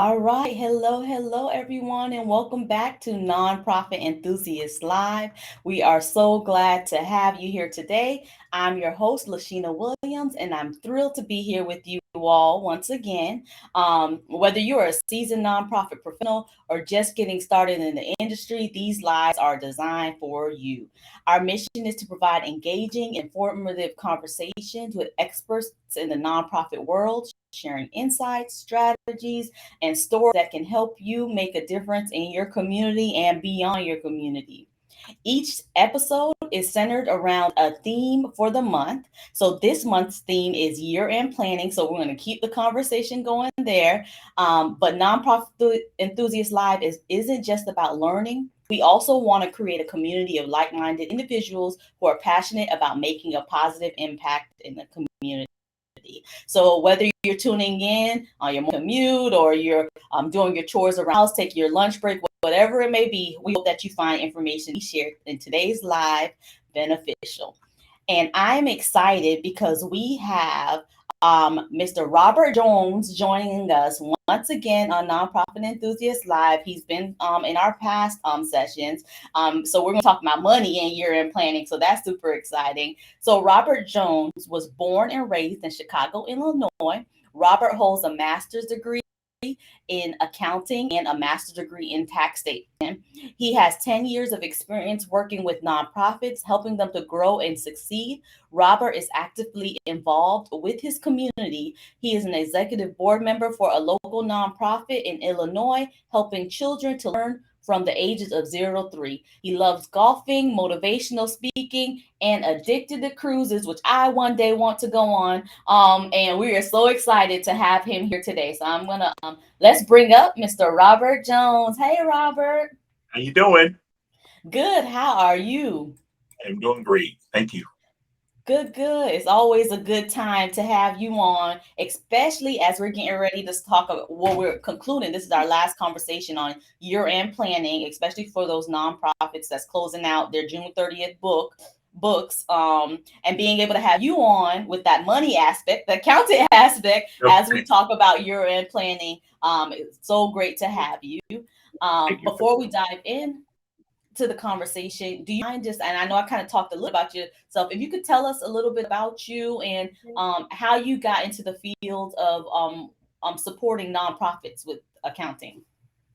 All right. Hello, everyone, and welcome back to Nonprofit Enthusiast Live. We are so glad to have you here today. I'm your host, Lashina Williams, and I'm thrilled to be here with you all once again. Whether you're a seasoned nonprofit professional or just getting started in the industry, these lives are designed for you. Our mission is to provide engaging, informative conversations with experts in the nonprofit world, sharing insights, strategies, and stories that can help you make a difference in your community and beyond your community. Each episode is centered around a theme for the month. So this month's theme is year-end planning. So we're going to keep the conversation going there. But Nonprofit Enthusiast Live isn't just about learning. We also want to create a community of like-minded individuals who are passionate about making a positive impact in the community. So whether you're tuning in on your commute or you're doing your chores around the house, taking your lunch break, whatever it may be, we hope that you find information we shared in today's live beneficial. And I'm excited because we have Mr. Robert Jones joining us once again on Nonprofit Enthusiast Live. He's been in our past sessions. So we're going to talk about money and year-end planning. So that's super exciting. So Robert Jones was born and raised in Chicago, Illinois. Robert holds a master's degree in accounting and a master's degree in taxation. He has 10 years of experience working with nonprofits, helping them to grow and succeed. Robert is actively involved with his community. He is an executive board member for a local nonprofit in Illinois, helping children to learn from the ages of 0 to 3. He loves golfing, motivational speaking, and addicted to cruises, which I one day want to go on. And we are so excited to have him here today. So I'm gonna let's bring up Mr. Robert Jones. Hey, Robert. How you doing? Good. How are you? I'm doing great. Thank you. Good, good. It's always a good time to have you on, especially as we're getting ready to talk about what we're concluding. This is our last conversation on year-end planning, especially for those nonprofits that's closing out their June 30th books and being able to have you on with that money aspect, the accounting aspect, as we Okay. talk about year-end planning. It's so great to have you. Thank you. Before we dive in to the conversation, do you mind just, and I know I kind of talked a little about yourself, if you could tell us a little bit about you and how you got into the field of supporting nonprofits with accounting.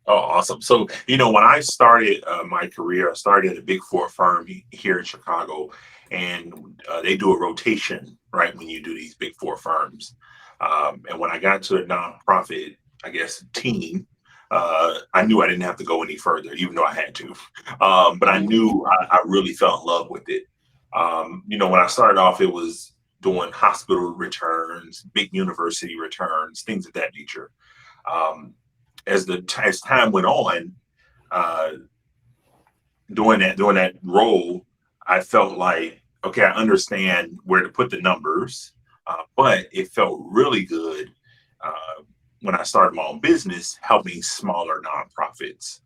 Oh, awesome. So, when I started my career, I started at a big four firm here in Chicago, and they do a rotation, right, when you do these big four firms. And when I got to a nonprofit, I guess, team, I knew I didn't have to go any further, even though I had to. But I Mhm. knew I really fell in love with it. When I started off, it was doing hospital returns, big university returns, things of that nature. Um, as time went on, uh, doing that role, I felt like, okay, I understand where to put the numbers, but it felt really good uh, when I started my own business, helping smaller nonprofits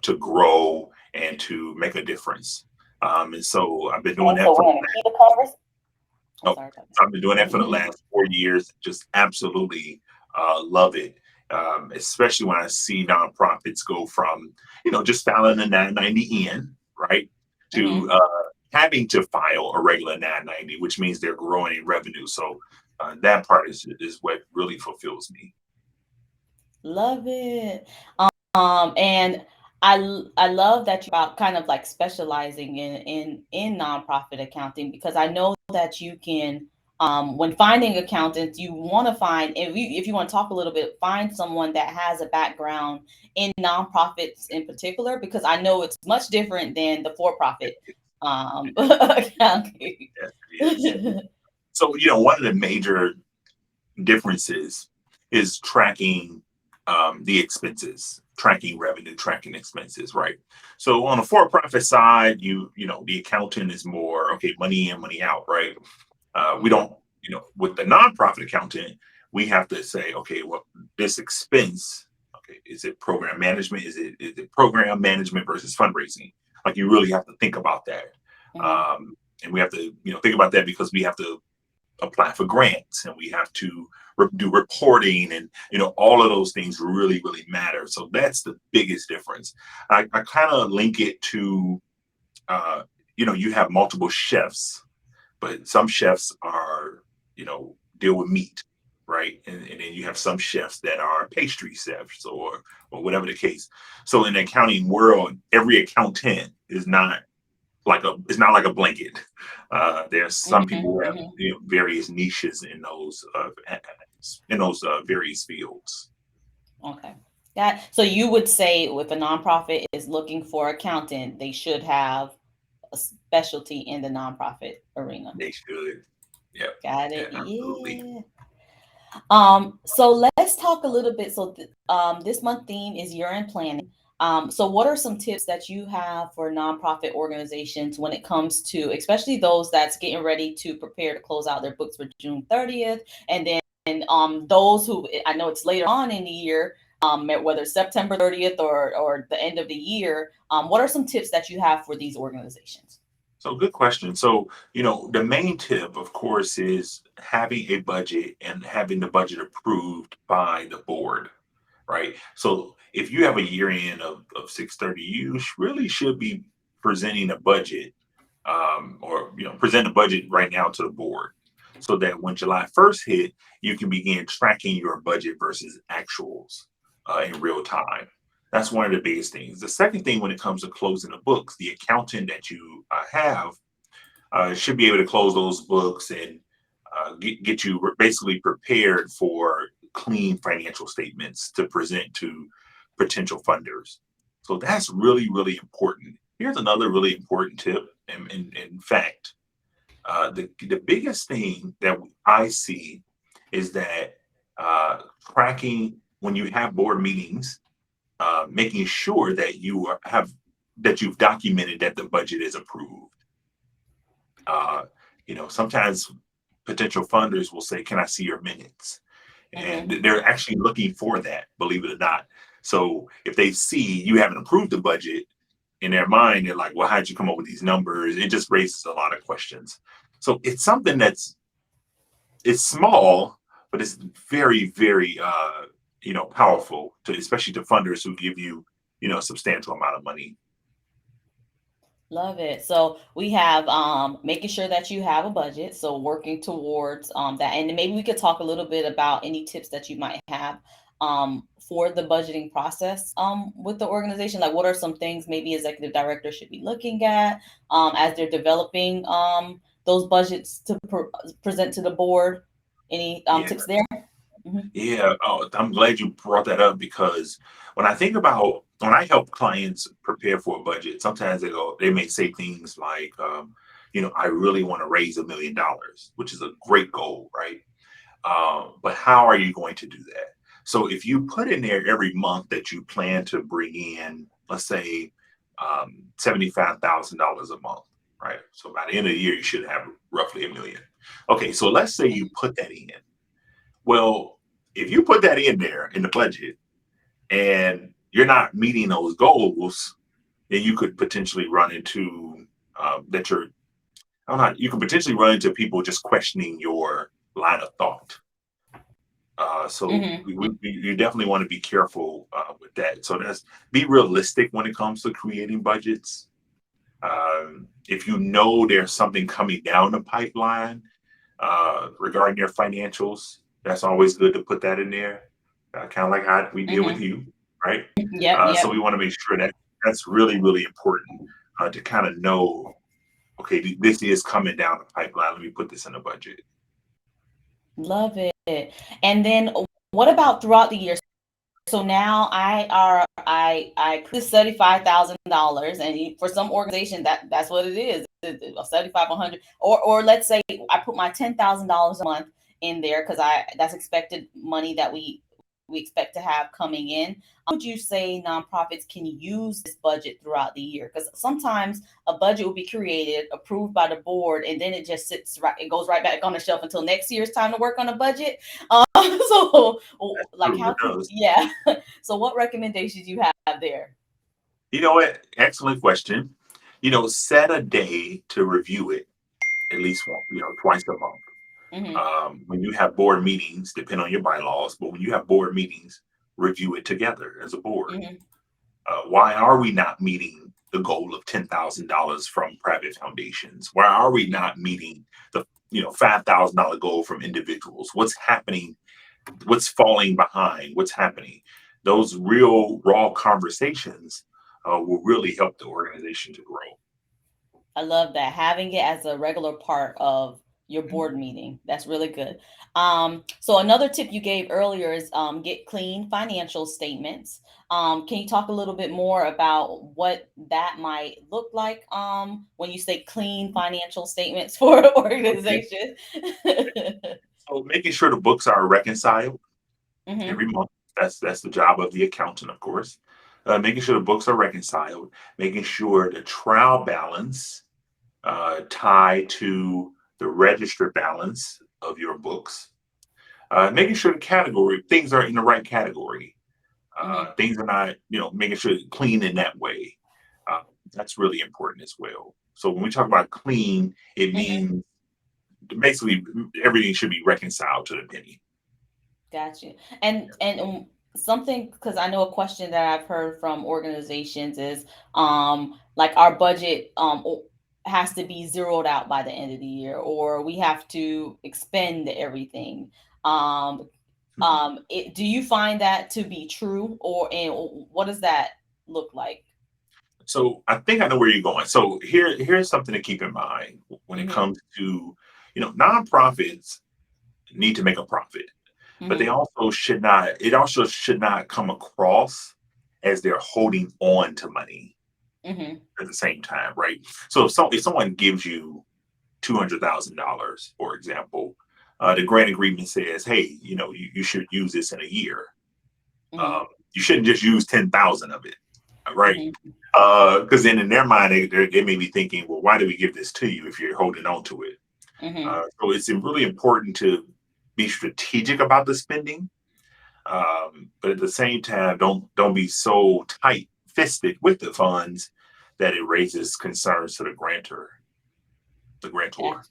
to grow and to make a difference. And so I've been doing And that so for we're going to keep the conversation. I'm oh, sorry. so I've been doing that for the last 4 years. Just absolutely love it. Especially when I see nonprofits go from, just filing a 990 in, right, to Mhm. having to file a regular 990, which means they're growing in revenue. So that part is what really fulfills me. Love it. And I love that you're about kind of like specializing in nonprofit accounting, because I know that you can when finding accountants, you want to find, if you want to talk a little bit, find someone that has a background in nonprofits in particular, because I know it's much different than the for-profit accounting. Yes, it is. So, one of the major differences is tracking the expenses, tracking revenue, tracking expenses, right? So on the for-profit side, the accountant is more okay, money in, money out, right? We Mhm. don't, with the nonprofit accountant, we have to say, okay, well, this expense, okay, is it program management? Is it program management versus fundraising? Like you really have to think about that. Mhm. Um, and we have to, think about that because we have to apply for grants, and we have to do reporting, and all of those things really really matter. So that's the biggest difference. I kind of link it to uh, you have multiple chefs, but some chefs are, deal with meat, right? And then you have some chefs that are pastry chefs, or whatever the case. So in the accounting world, every accountant is not like a blanket. There's some people who have, Mhm. various niches in those various fields. Okay. So you would say if a nonprofit is looking for accountant, they should have a specialty in the nonprofit arena. They should. Yeah. Got Yeah, it. absolutely. Yeah. So let's talk a little bit. So this month theme is year-end planning. So what are some tips that you have for nonprofit organizations when it comes to, especially those that's getting ready to prepare to close out their books for June 30th, and then those who, I know it's later on in the year, whether it's September 30th or the end of the year, what are some tips that you have for these organizations? So good question. So, the main tip, of course, is having a budget and having the budget approved by the board, right? So if you have a year end of 630, you really should be presenting a budget, or present a budget right now to the board, so that when July 1st hit, you can begin tracking your budget versus actuals in real time. That's one of the biggest things. The second thing, when it comes to closing the books, the accountant that you have should be able to close those books and get you basically prepared for clean financial statements to present to potential funders. So that's really, really important. Here's another really important tip. In fact, the biggest thing that I see is that tracking when you have board meetings, making sure that that you've documented that the budget is approved. Uh, Sometimes potential funders will say, "Can I see your minutes?" And Mm-hmm. they're actually looking for that, believe it or not. So if they see you haven't approved the budget, in their mind, they're like, "Well, how'd you come up with these numbers?" It just raises a lot of questions. So it's something it's small, but it's very, very powerful to, especially to funders who give you, a substantial amount of money. Love it. So we have making sure that you have a budget. So working towards that. And maybe we could talk a little bit about any tips that you might have for the budgeting process with the organization. Like what are some things maybe executive directors should be looking at as they're developing those budgets to present to the board? Any Yeah. tips there? Hmm. Yeah, oh, I'm glad you brought that up, because when I help clients prepare for a budget, sometimes they may say things like, I really want to raise $1 million, which is a great goal, right? But how are you going to do that? So if you put in there every month that you plan to bring in, let's say, $75,000 a month, right? So by the end of the year, you should have roughly 1 million. Okay, so let's say you put that in. Well, if you put that in there in the budget and you're not meeting those goals, then you could potentially run into that you're, I don't know, you can potentially run into people just questioning your line of thought. So Hmm. you definitely want to be careful with that. So that's be realistic when it comes to creating budgets. If you know there's something coming down the pipeline regarding your financials, that's always good to put that in there. Kind of like how we deal with Hmm. you, right? Yep. So Yep. we want to make sure that that's really, really important to kind of know, okay, this is coming down the pipeline. Let me put this in a budget. Love it. And then what about throughout the year? So now I this $75,000, and for some organization that's what it is. 75, 100, or let's say I put my $10,000 a month in there because I that's expected money that we expect to have coming in. Would you say nonprofits can use this budget throughout the year? Because sometimes a budget will be created, approved by the board, and then it just sits right, it goes right back on the shelf until next year's time to work on a budget. So, like, True, how it can, does. yeah. So, what recommendations you have there? You know what? Excellent question. Set a day to review it, at least twice a month. Mm-hmm. When you have board meetings, depend on your bylaws, but when you have board meetings, review it together as a board. Mm-hmm. Why are we not meeting the goal of $10,000 from private foundations? Why are we not meeting the $5,000 goal from individuals? What's happening? What's falling behind? What's happening? Those real raw conversations will really help the organization to grow. I love that. Having it as a regular part of your board meeting. That's really good. So another tip you gave earlier is get clean financial statements. Can you talk a little bit more about what that might look like when you say clean financial statements for an Okay. organization? So making sure the books are reconciled Mm-hmm. every month. That's the job of the accountant, of course. Making sure the books are reconciled, making sure the trial balance tie to the registered balance of your books, making sure the category things are in the right category. Mm-hmm. Things are not, making sure it's clean in that way. Uh, that's really important as well. So when we talk about clean, it Mm-hmm. means basically everything should be reconciled to the penny. Got you. And something, because I know a question that I've heard from organizations is like our budget has to be zeroed out by the end of the year, or we have to expend everything. Um do you find that to be true, or and what does that look like? So I think I know where you're going. So here's something to keep in mind when it Mm-hmm. comes to, nonprofits need to make a profit, but they Mm-hmm. also should not, it also should not come across as they're holding on to money Mm-hmm. at the same time, right? So if someone gives you $200,000, for example, the grant agreement says, hey, you should use this in a year. Mm-hmm. Um, you shouldn't just use 10,000 of it, right? Mm-hmm. Because then in their mind, they may be thinking, well, why do we give this to you if you're holding on to it? Mm-hmm. So it's really important to be strategic about the spending, but at the same time, don't be so tight fisted with the funds that it raises concerns to the grantor. Gotcha.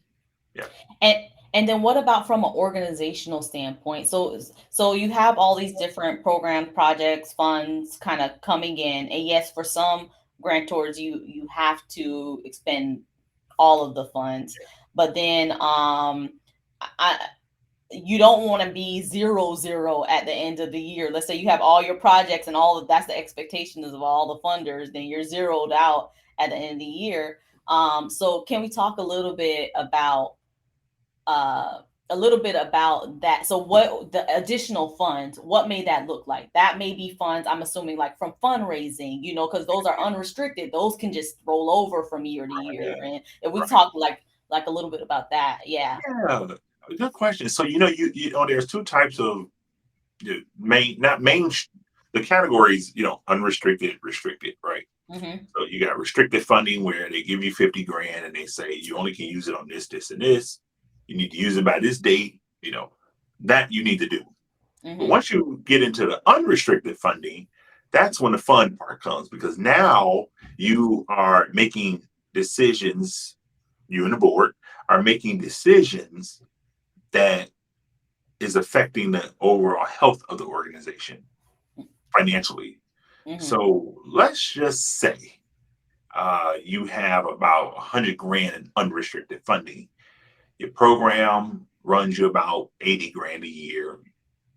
Yeah. And and then what about from an organizational standpoint? So you have all these different programs, projects, funds kind of coming in. And yes, for some grantors you have to expend all of the funds. But then I you don't want to be 0-0 at the end of the year. Let's say you have all your projects and all of that's the expectations of all the funders, then you're zeroed out at the end of the year. So can we talk uh, a little bit about that? So what the additional funds, what may that look like? That may be funds, I'm assuming, like from fundraising, because those are unrestricted. Those can just roll over from year to year. Right. And if we Right. talk like a little bit about that, yeah. Yeah. Good question. So there's two types of main, not main, the categories, unrestricted, restricted, right? Mm-hmm. So you got restricted funding where they give you 50 grand and they say you only can use it on this, this, and this. You need to use it by this date, that you need to do. But Mm-hmm. once you get into the unrestricted funding, that's when the fun part comes because now you are making decisions, you and the board are making decisions that is affecting the overall health of the organization financially. Mm-hmm. So let's just say you have about 100 grand in unrestricted funding. Your program runs you about 80 grand a year,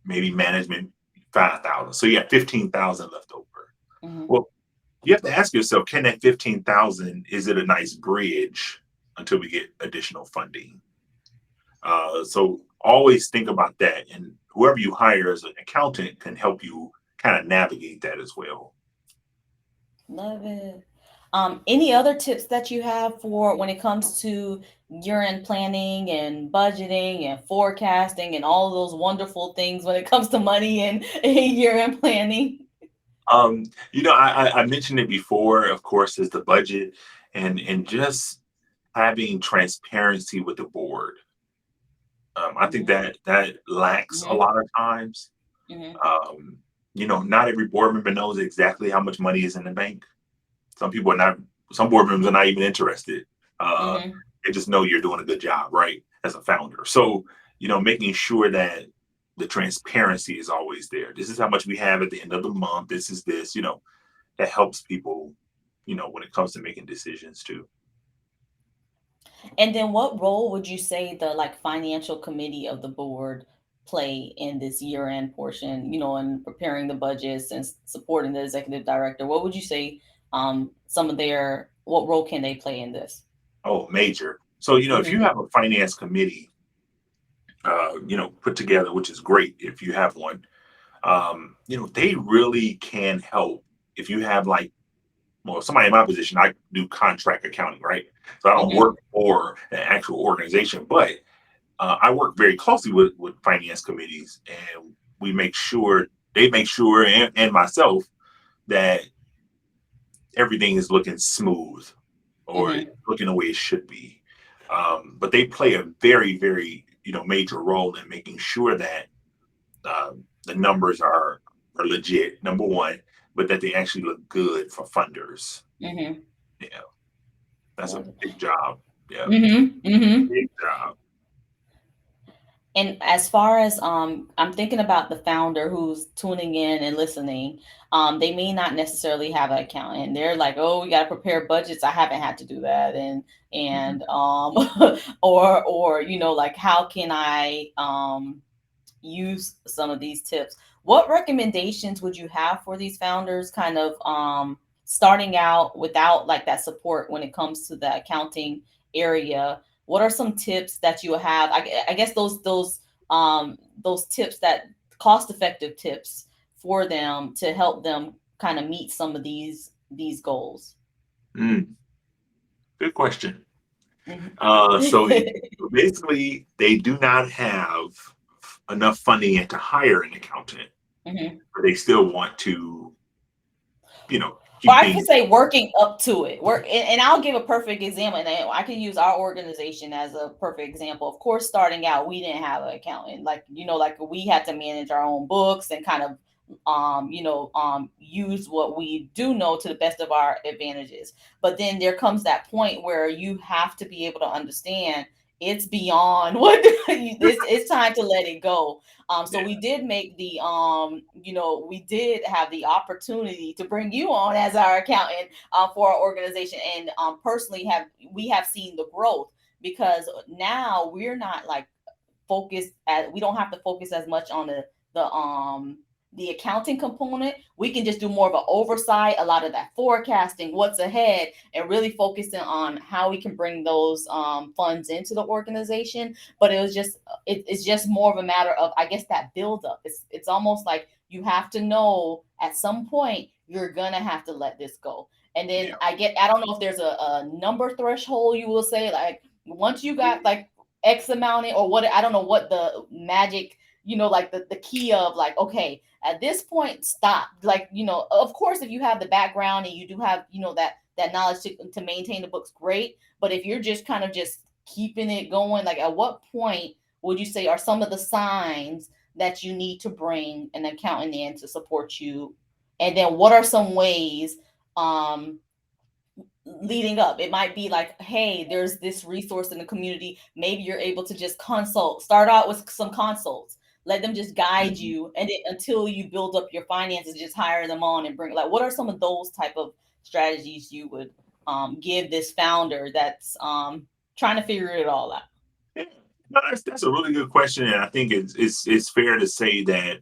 maybe management 5,000. So you have 15,000 left over. Mm-hmm. Well, you have to ask yourself, can that 15,000, is it a nice bridge until we get additional funding? So always think about that. And whoever you hire as an accountant can help you kind of navigate that as well. Love it. Any other tips that you have for when it comes to year-end planning and budgeting and forecasting and all of those wonderful things when it comes to money and, and year-end planning? I mentioned it before, of course, is the budget and just having transparency with the board. I think Mm-hmm. that lacks a Mm-hmm. lot of times. Mm-hmm. Um, not every board member knows exactly how much money is in the bank. Some people are not. Some board members are not even interested. Uh, Mm-hmm. they just know you're doing a good job, right? as a founder. So, making sure that the transparency is always there. This is how much we have at the end of the month. This is this, that helps people, when it comes to making decisions too. And then what role would you say the like financial committee of the board play in this year end portion, in preparing the budgets and supporting the executive director? What would you say some of their what role can they play in this? Oh, major. So, if you Hmm. have a finance committee, put together, which is great if you have one, they really can help if you have like, well, somebody in my position, I do contract accounting, right? So I don't Hmm. work for an actual organization, but I work very closely with finance committees, and they make sure, and myself, that everything is looking smooth or Hmm. looking the way it should be. But they play a very, very, major role in making sure that the numbers are legit, number one, but that they actually look good for funders. Hmm. Yeah, that's a big job. Yeah, Hmm. Hmm. big job. And as far as I'm thinking about the founder who's tuning in and listening, they may not necessarily have an accountant. They're like, "Oh, we got to prepare budgets." I haven't had to do that, Mhm. and or like how can I use some of these tips? What recommendations would you have for these founders, kind of starting out without like that support when it comes to the accounting area? What are some tips that you have? I guess those tips, that cost effective tips for them to help them kind of meet some of these goals. Mm, good question. Mhm. So basically, they do not have enough funding to hire an accountant, Mhm. but they still want to, Or keep I could things. say working up to it. Work, and I'll give a perfect example. And I can use our organization as a perfect example. Of course, starting out, we didn't have an accountant. Like we had to manage our own books and kind of use what we do know to the best of our advantages. But then there comes that point where you have to be able to understand it's beyond what it's time to let it go. So Yeah, we did make the we did have the opportunity to bring you on as our accountant for our organization, and personally have seen the growth, because now we're not like focused we don't have to focus as much on the accounting component. We can just do more of an oversight, a lot of that forecasting, what's ahead, and really focusing on how we can bring those funds into the organization. But it's just more of a matter of, I guess, that build up. It's almost like you have to know at some point you're gonna have to let this go. And then yeah, I don't know if there's a number threshold you will say, like once you got like X amount or what, I don't know what the magic, like the key of like, okay, at this point, stop. Like, of course, if you have the background and you do have, that knowledge to maintain the books, great. But if you're just kind of just keeping it going, like at what point would you say are some of the signs that you need to bring an accountant in to support you? And then what are some ways um leading up? It might be like, hey, there's this resource in the community, maybe you're able to just start out with some consults, let them just guide mhm. you, and then until you build up your finances, just hire them on and bring, like, what are some of those type of strategies you would give this founder that's trying to figure it all out? Yeah. No, that's a really good question, and I think it's fair to say that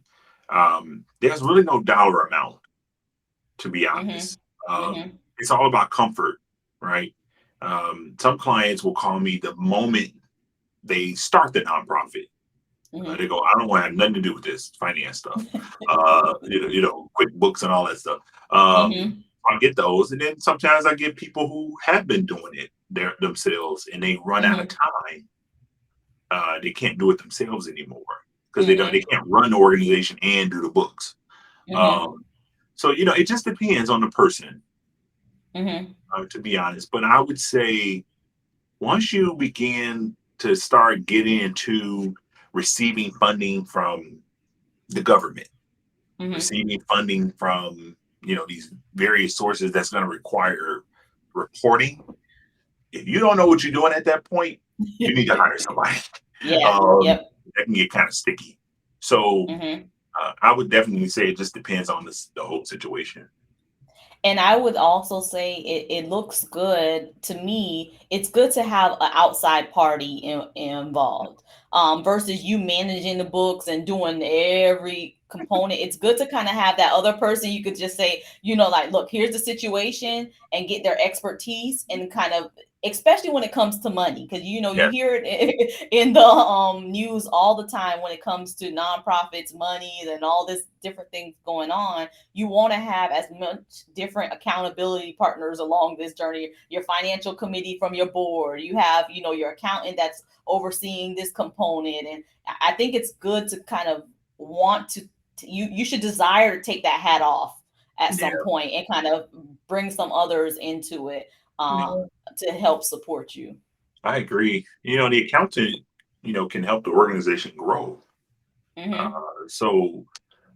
there's really no dollar amount, to be Mm-hmm. honest. Mm-hmm. It's all about comfort, right? Some clients will call me the moment they start the nonprofit. Mm-hmm. They go, I don't want to have nothing to do with this finance stuff, QuickBooks and all that stuff. Mm-hmm. I get those, and then sometimes I get people who have been doing it themselves, and they run out of Mm-hmm. time. They can't do it themselves anymore because they Mm-hmm. can't run the organization and do the books. Mm-hmm. Um, so it just depends on the person, Mm-hmm. to be honest. But I would say once you begin to start getting into receiving funding from the government, Mm-hmm. receiving funding from these various sources that's going to require reporting. If you don't know what you're doing at that point, you need to hire somebody. Yeah. um, Yep. that can get kind of sticky. So Hmm. I would definitely say it just depends on the whole situation. And I would also say it looks good to me. It's good to have an outside party involved, versus you managing the books and doing every component. It's good to kind of have that other person you could just say, like, look, here's the situation, and get their expertise and kind of, especially when it comes to money, because you Yes, hear it in the news all the time when it comes to nonprofits, money, and all this different things going on. You want to have as much different accountability partners along this journey. Your financial committee from your board, you have, your accountant that's overseeing this component. And I think it's good to kind of want you should desire to take that hat off at some yeah, point and kind of bring some others into it, yeah, to help support you. I agree. The accountant, can help the organization grow. Hmm. So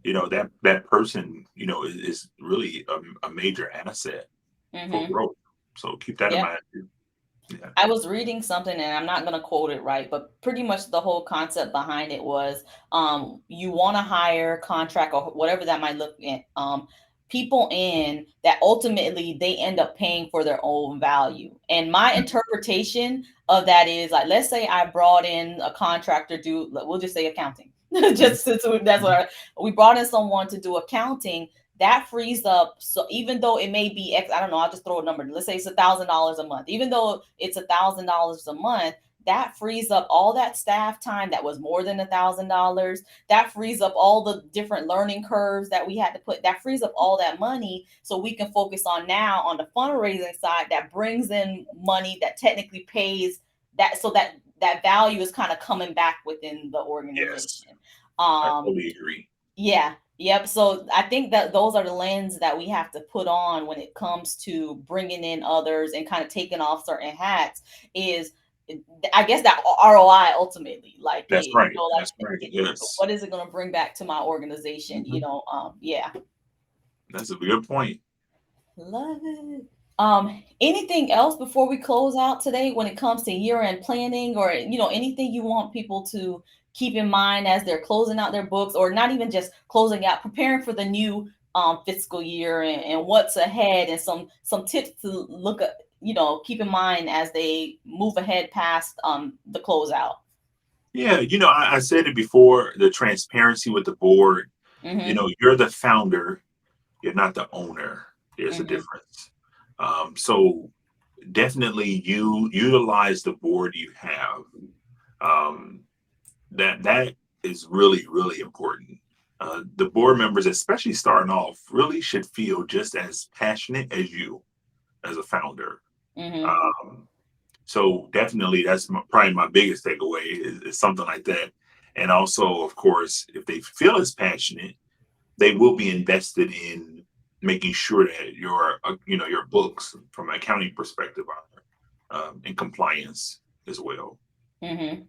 that person, is really a major asset for Hmm. growth. So keep that in Yep. mind too. Yeah. I was reading something, and I'm not going to quote it right, but pretty much the whole concept behind it was, you want to hire, contract, or whatever that might look at, people in that ultimately they end up paying for their own value. And my interpretation of that is, like, let's say I brought in a contractor, we'll just say accounting. Mhm. Just that's what we brought in someone to do accounting. That frees up. So even though it may be I don't know, I'll just throw a number. Let's say it's $1,000 a month. Even though it's $1,000 a month, that frees up all that staff time that was more than $1,000. That frees up all the different learning curves that we had to put. That frees up all that money, so we can focus on now on the fundraising side that brings in money that technically pays that, so that value is kind of coming back within the Yes, organization. I Um, totally agree. yeah. Yep. So I think that those are the lens that we have to put on when it comes to bringing in others and kind of taking off certain hats. Is I guess that ROI ultimately, like, That's right. like, That's right. Yes. what is it going to bring back to my organization? Mhm. Yeah. That's a good point. Love it. Anything else before we close out today when it comes to year-end planning, or anything you want people to keep in mind as they're closing out their books, or not even just closing out, preparing for the new fiscal year, and what's ahead, and some tips to look at, keep in mind as they move ahead past the closeout. Yeah, I said it before, the transparency with the board. Mm-hmm. You're the founder, you're not the owner. There's a Mm-hmm. difference. So definitely you utilize the board you have. Um, that is really, really important. The board members, especially starting off, really should feel just as passionate as you as a founder. Mm-hmm. Um, so definitely, that's probably my biggest takeaway is something like that. And also, of course, if they feel as passionate, they will be invested in making sure that your books from an accounting perspective are in compliance as well. Mm-hmm.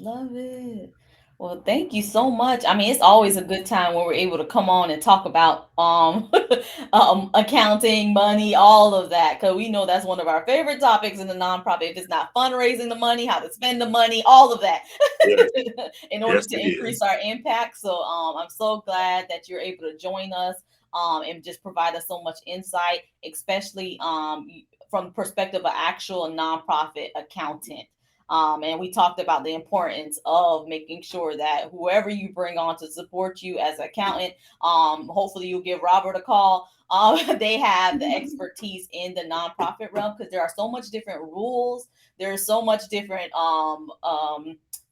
Love it. Well, thank you so much. I mean, it's always a good time when we're able to come on and talk about accounting, money, all of that, because we know that's one of our favorite topics in the nonprofit. If it's not fundraising the money, how to spend the money, all of that, Yes, in order yes, to it increase is. our impact. So I'm so glad that you're able to join us, and just provide us so much insight, especially from the perspective of actual nonprofit accountant. And we talked about the importance of making sure that whoever you bring on to support you as an accountant, hopefully you'll give Robert a call. They have the expertise in the nonprofit realm, because there are so much different rules. There's so much different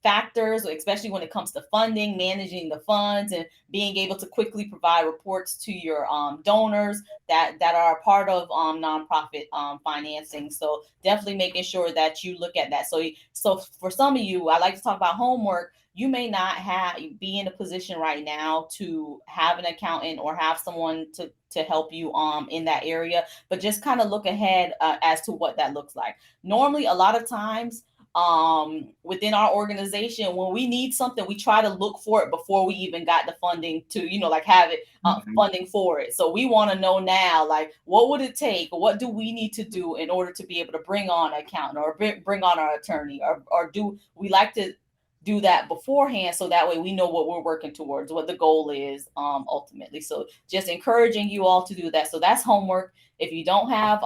factors, especially when it comes to funding, managing the funds, and being able to quickly provide reports to your donors that are a part of nonprofit financing. So definitely making sure that you look at that. So for some of you, I like to talk about homework. You may not be in a position right now to have an accountant or have someone to help you in that area, but just kind of look ahead as to what that looks like. Normally, a lot of times, within our organization, when we need something, we try to look for it before we even got the funding to, like have it funding for it. So we want to know now, like, what would it take? What do we need to do in order to be able to bring on an accountant or bring on our attorney, or do we like to do that beforehand, so that way we know what we're working towards, what the goal is ultimately. So just encouraging you all to do that. So that's homework. If you don't have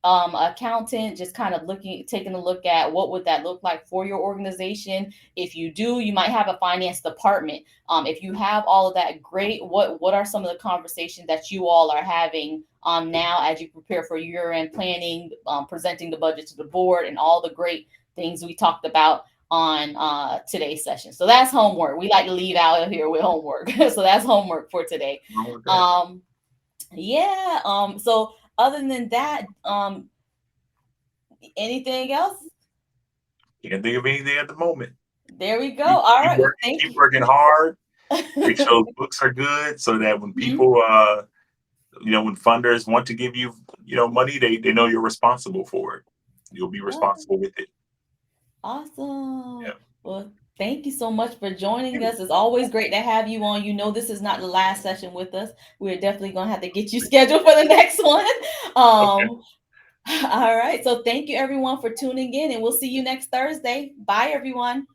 accountant, just kind of taking a look at what would that look like for your organization. If you do, you might have a finance department. If you have all of that, great. What are some of the conversations that you all are having now as you prepare for year-end planning, presenting the budget to the board, and all the great things we talked about on today's session. So that's homework. We like to leave out of here with homework. So that's homework for today. Yeah. So other than that, anything else? Can't think of anything at the moment. There we go. All right. Keep working hard. Make sure those books are good, so that when people, when funders want to give you, money, they know you're responsible for it. You'll be responsible with it. Awesome. Yeah. Well, thank you so much for joining us. It's always great to have you on. This is not the last session with us. We're definitely going to have to get you scheduled for the next one. Okay. All right. So thank you everyone for tuning in, and we'll see you next Thursday. Bye, everyone.